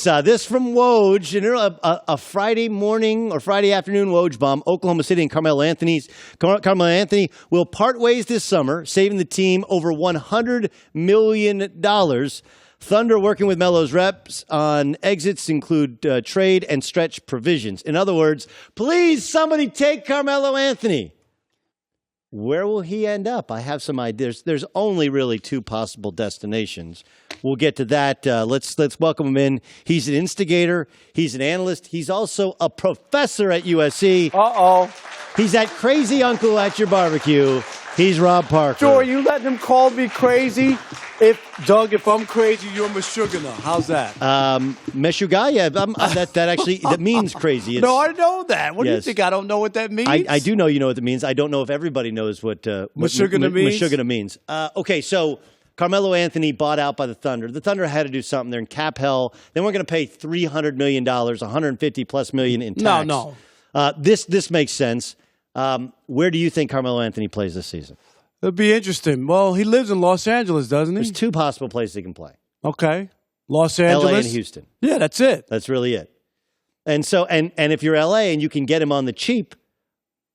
This from Woj, a Friday morning or Friday afternoon Woj bomb. Oklahoma City and Carmelo Anthony will part ways this summer, saving the team over $100 million. Thunder working with Melo's reps on exits include trade and stretch provisions. In other words, please somebody take Carmelo Anthony. Where will he end up? I have some ideas. There's only really two possible destinations. We'll get to that. Let's welcome him in. He's an instigator. He's an analyst. He's also a professor at USC. Uh-oh. He's that crazy uncle at your barbecue. He's Rob Parker. Sure, you letting him call me crazy? If I'm crazy, you're Meshuggah. How's that? Meshuggah, yeah, that means crazy. No, I know that. What do you think? I don't know what that means? I do know you know what that means. I don't know if everybody knows what Meshuggah means. Okay, so Carmelo Anthony bought out by the Thunder. The Thunder had to do something. They're in cap hell. They weren't going to pay $300 million, $150+ million in tax. No. This makes sense. Where do you think Carmelo Anthony plays this season? It'll be interesting. Well, he lives in Los Angeles, doesn't he? There's two possible places he can play. Okay. Los Angeles. LA and Houston. Yeah, that's it. That's really it. And so, and if you're LA and you can get him on the cheap,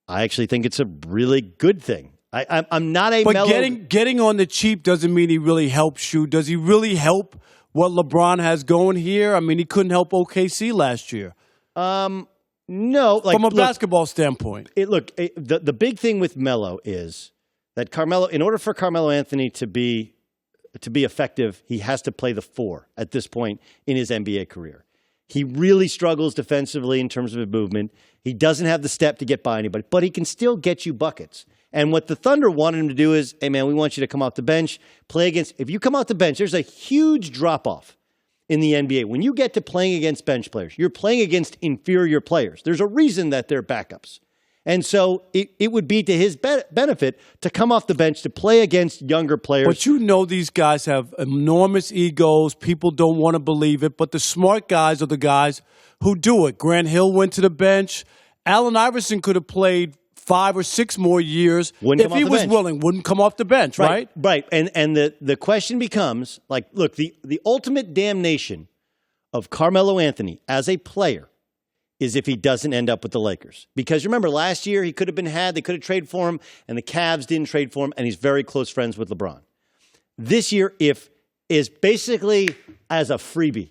I actually think it's a really good thing. I'm not a Melo. But getting on the cheap doesn't mean he really helps you. Does he really help what LeBron has going here? I mean, he couldn't help OKC last year. No. From a basketball standpoint. The big thing with Melo is that Carmelo, in order for Carmelo Anthony to be effective, he has to play the four at this point in his NBA career. He really struggles defensively in terms of his movement. He doesn't have the step to get by anybody, but he can still get you buckets. And what the Thunder wanted him to do is, hey, man, we want you to come off the bench, play against – if you come off the bench, there's a huge drop-off in the NBA. When you get to playing against bench players, you're playing against inferior players. There's a reason that they're backups. And so it would be to his benefit to come off the bench to play against younger players. But you know these guys have enormous egos. People don't want to believe it. But the smart guys are the guys who do it. Grant Hill went to the bench. Allen Iverson could have played 5 or 6 more years if he was willing. Wouldn't come off the bench, right? Right. And the question becomes, like, look, the ultimate damnation of Carmelo Anthony as a player is if he doesn't end up with the Lakers. Because remember, last year he could have been had, they could have traded for him, and the Cavs didn't trade for him, and he's very close friends with LeBron. This year, is basically as a freebie,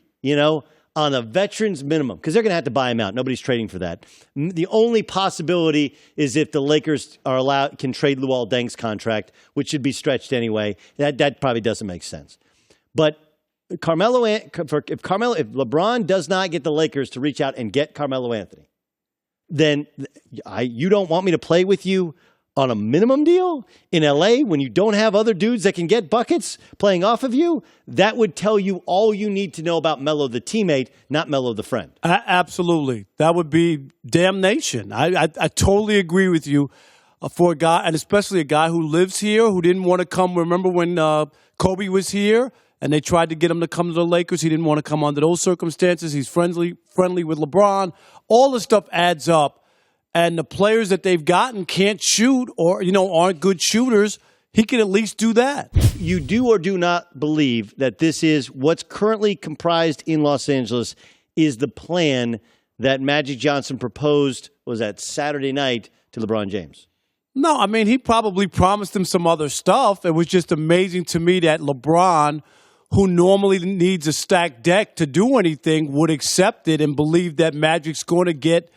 on a veteran's minimum, because they're going to have to buy him out. Nobody's trading for that. The only possibility is if the Lakers can trade Luol Deng's contract, which should be stretched anyway. That probably doesn't make sense. But if LeBron does not get the Lakers to reach out and get Carmelo Anthony, then you don't want me to play with you on a minimum deal in LA when you don't have other dudes that can get buckets playing off of you? That would tell you all you need to know about Melo the teammate, not Melo the friend. Absolutely. That would be damnation. I totally agree with you. For a guy, and especially a guy who lives here, who didn't want to come. Remember when Kobe was here? And they tried to get him to come to the Lakers. He didn't want to come under those circumstances. He's friendly with LeBron. All the stuff adds up. And the players that they've gotten can't shoot or, aren't good shooters. He can at least do that. You do or do not believe that this is what's currently comprised in Los Angeles is the plan that Magic Johnson proposed, was that Saturday night, to LeBron James? No, I mean, he probably promised him some other stuff. It was just amazing to me that LeBron, who normally needs a stacked deck to do anything, would accept it and believe that Magic's going to get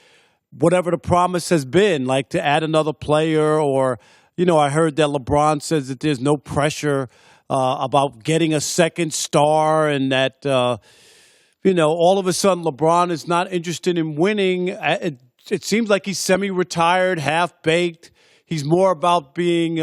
whatever the promise has been, like to add another player or, I heard that LeBron says that there's no pressure about getting a second star and that, all of a sudden LeBron is not interested in winning. It seems like he's semi-retired, half-baked. He's more about being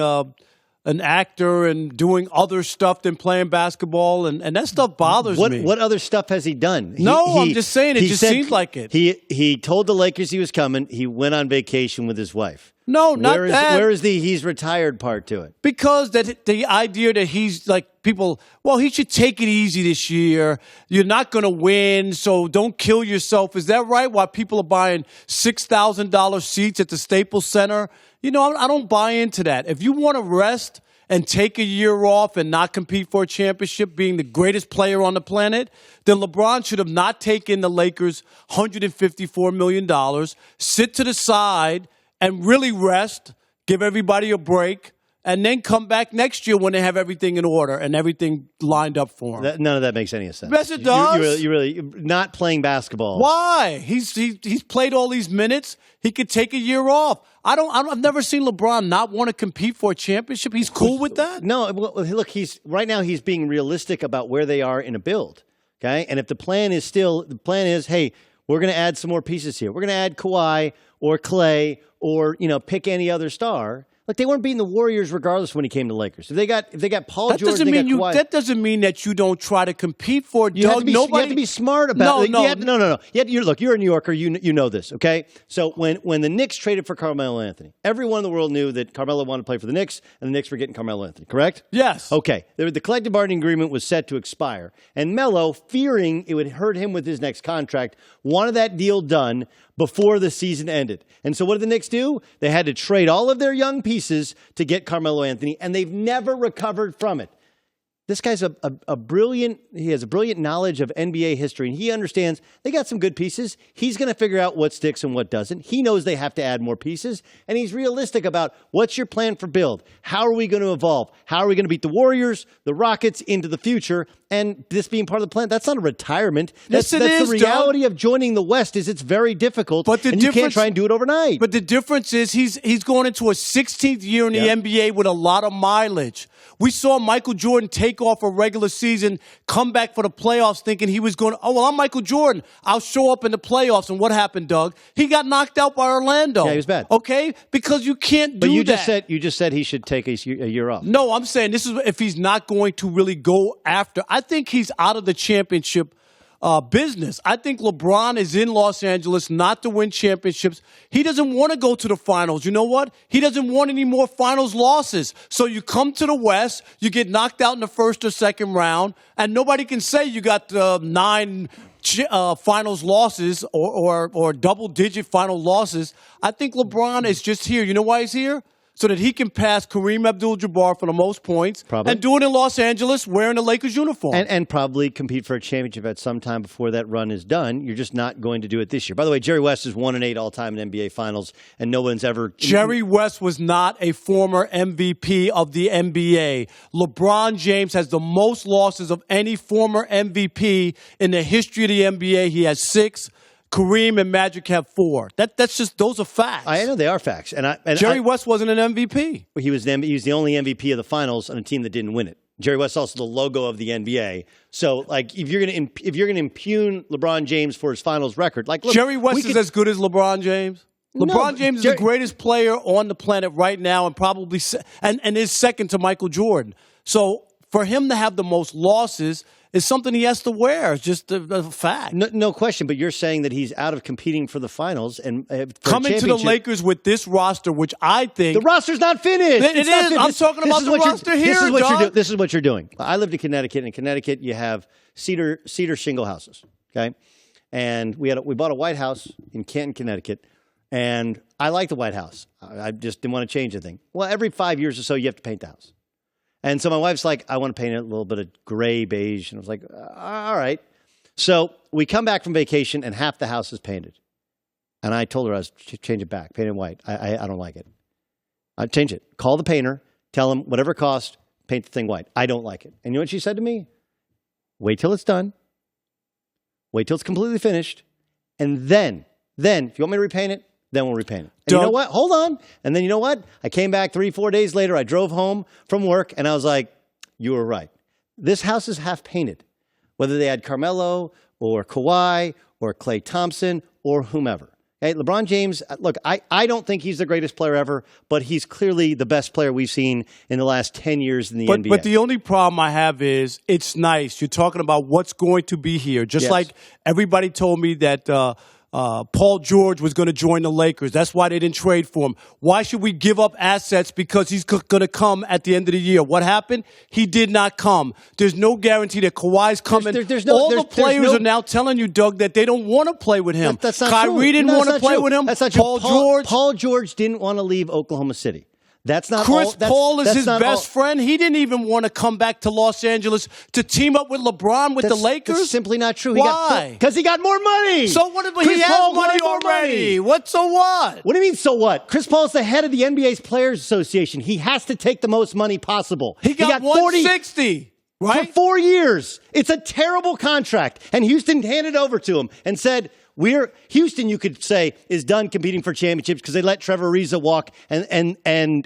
an actor and doing other stuff than playing basketball, and that stuff bothers me. What other stuff has he done? I'm just saying, it just seems like it. He told the Lakers he was coming. He went on vacation with his wife. No, not that. Where is the he's retired part to it? Because the idea that he's like people, he should take it easy this year. You're not going to win, so don't kill yourself. Is that right? Why people are buying $6,000 seats at the Staples Center? I don't buy into that. If you want to rest and take a year off and not compete for a championship, being the greatest player on the planet, then LeBron should have not taken the Lakers $154 million, sit to the side and really rest, give everybody a break, and then come back next year when they have everything in order and everything lined up for him. None of that makes any sense. Yes, it does. You really not playing basketball. Why? He's played all these minutes. He could take a year off. I've never seen LeBron not want to compete for a championship. He's cool with that. No, look, right now he's being realistic about where they are in a build. Okay, and if the plan is, hey, we're going to add some more pieces here. We're going to add Kawhi or Clay or pick any other star. Like, they weren't beating the Warriors regardless when he came to the Lakers. If they got Paul George, Kawhi. That doesn't mean that you don't try to compete for it. You have to be smart about it. No. You're a New Yorker. You know this, okay? So when the Knicks traded for Carmelo Anthony, everyone in the world knew that Carmelo wanted to play for the Knicks, and the Knicks were getting Carmelo Anthony, correct? Yes. Okay. The collective bargaining agreement was set to expire, and Melo, fearing it would hurt him with his next contract, wanted that deal done before the season ended. And so what did the Knicks do? They had to trade all of their young pieces to get Carmelo Anthony, and they've never recovered from it. This guy's he has a brilliant knowledge of NBA history, and he understands they got some good pieces. He's going to figure out what sticks and what doesn't. He knows they have to add more pieces, and he's realistic about what's your plan for build? How are we going to evolve? How are we going to beat the Warriors, the Rockets into the future? And this being part of the plan, that's not a retirement. That's the reality of joining the West is it's very difficult, and you can't try and do it overnight. But the difference is he's going into a 16th year in the NBA with a lot of mileage. We saw Michael Jordan take off a regular season, come back for the playoffs thinking he was going, I'm Michael Jordan. I'll show up in the playoffs. And what happened, Doug? He got knocked out by Orlando. Yeah, he was bad. Okay? Because you can't do that. But you just said he should take a year off. No, I'm saying this is if he's not going to really go after. I think he's out of the championship business. I think LeBron is in Los Angeles not to win championships. He doesn't want to go to the finals. You know what? He doesn't want any more finals losses. So you come to the West, you get knocked out in the first or second round, and nobody can say you got 9 finals losses or double-digit final losses. I think LeBron is just here. You know why he's here? So that he can pass Kareem Abdul-Jabbar for the most points and do it in Los Angeles wearing the Lakers uniform. And probably compete for a championship at some time before that run is done. You're just not going to do it this year. By the way, Jerry West is 1-8 all-time in NBA Finals, and no one's ever... Jerry West was not a former MVP of the NBA. LeBron James has the most losses of any former MVP in the history of the NBA. He has 6. Kareem and Magic have 4. That's just those are facts. I know they are facts. And Jerry West wasn't an MVP. He was the only MVP of the finals on a team that didn't win it. Jerry West is also the logo of the NBA. So, like, if you're going to impugn LeBron James for his finals record, like, look, Jerry West is as good as LeBron James. LeBron James is the greatest player on the planet right now, and probably and is second to Michael Jordan. So, for him to have the most losses is something he has to wear. It's just a fact. No question, but you're saying that he's out of competing for the finals and coming to the Lakers with this roster, which I think the roster's not finished. It is. I'm talking about the roster here. This is what you're doing. I lived in Connecticut. In Connecticut, you have cedar shingle houses. Okay, and we bought a White House in Canton, Connecticut, and I like the White House. I just didn't want to change anything. Well, every 5 years or so, you have to paint the house. And so my wife's like, I want to paint it a little bit of gray beige. And I was like, all right. So we come back from vacation and half the house is painted. And I told her I was change it back, paint it white. I don't like it. I'd change it. Call the painter, tell him whatever it costs, paint the thing white. I don't like it. And you know what she said to me? Wait till it's done. Wait till it's completely finished. And then if you want me to repaint it, then we'll repaint it. And you know what? Hold on. And then you know what? I came back 3-4 days later. I drove home from work, and I was like, you were right. This house is half painted, whether they had Carmelo or Kawhi or Klay Thompson or whomever. Okay? LeBron James, look, I don't think he's the greatest player ever, but he's clearly the best player we've seen in the last 10 years in the NBA. But the only problem I have is it's nice. You're talking about what's going to be here. Just like everybody told me that Paul George was going to join the Lakers. That's why they didn't trade for him. Why should we give up assets because he's going to come at the end of the year? What happened? He did not come. There's no guarantee that Kawhi's coming. All the players are now telling you, Doug, that they don't want to play with him. That's not Kyrie true. didn't want to play with him. That's not true. Paul George didn't want to leave Oklahoma City. That's not Chris all, Paul is that's his not best friend. He didn't even want to come back to Los Angeles to team up with LeBron with the Lakers. That's simply not true. Why? Because he got more money. So what? If he Chris has Paul money got more already. money. What? So what? What do you mean, so what? Chris Paul's the head of the NBA's Players Association. He has to take the most money possible. He got 160. Right? For 4 years. It's a terrible contract. And Houston handed over to him and said, Houston, you could say, is done competing for championships because they let Trevor Ariza walk and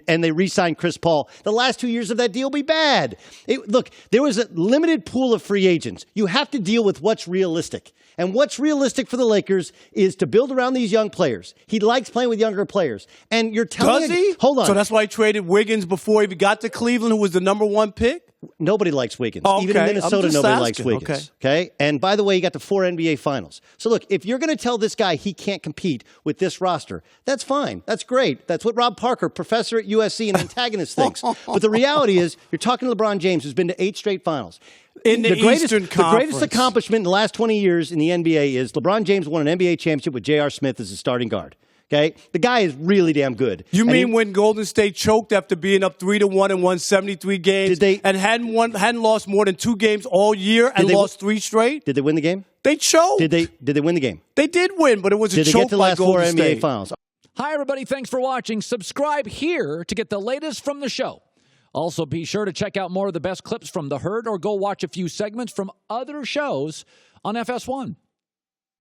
they re-signed Chris Paul. The last 2 years of that deal will be bad. Look, there was a limited pool of free agents. You have to deal with what's realistic. And what's realistic for the Lakers is to build around these young players. He likes playing with younger players. And you're telling Does he? Hold on. So that's why he traded Wiggins before he even got to Cleveland, who was the number one pick? Nobody likes Wiggins. Oh, okay. Even in Minnesota, nobody likes asking. Wiggins. Okay. And by the way, he got to 4 NBA finals. So look, if you're going to tell this guy he can't compete with this roster, that's fine. That's great. That's what Rob Parker, professor at USC and antagonist, thinks. But the reality is, you're talking to LeBron James, who's been to 8 straight finals. In the Eastern Conference. The greatest accomplishment in the last 20 years in the NBA is LeBron James won an NBA championship with J.R. Smith as his starting guard. Okay, the guy is really damn good. You mean when Golden State choked after being up 3-1 and won 73 games, and hadn't lost more than 2 games all year and lost 3 straight? Did they win the game? They choked. Did they win the game? They did win, but it was a choke. Did they get to the last 4 NBA State. finals? Hi, everybody. Thanks for watching. Subscribe here to get the latest from the show. Also, be sure to check out more of the best clips from The Herd or go watch a few segments from other shows on FS1.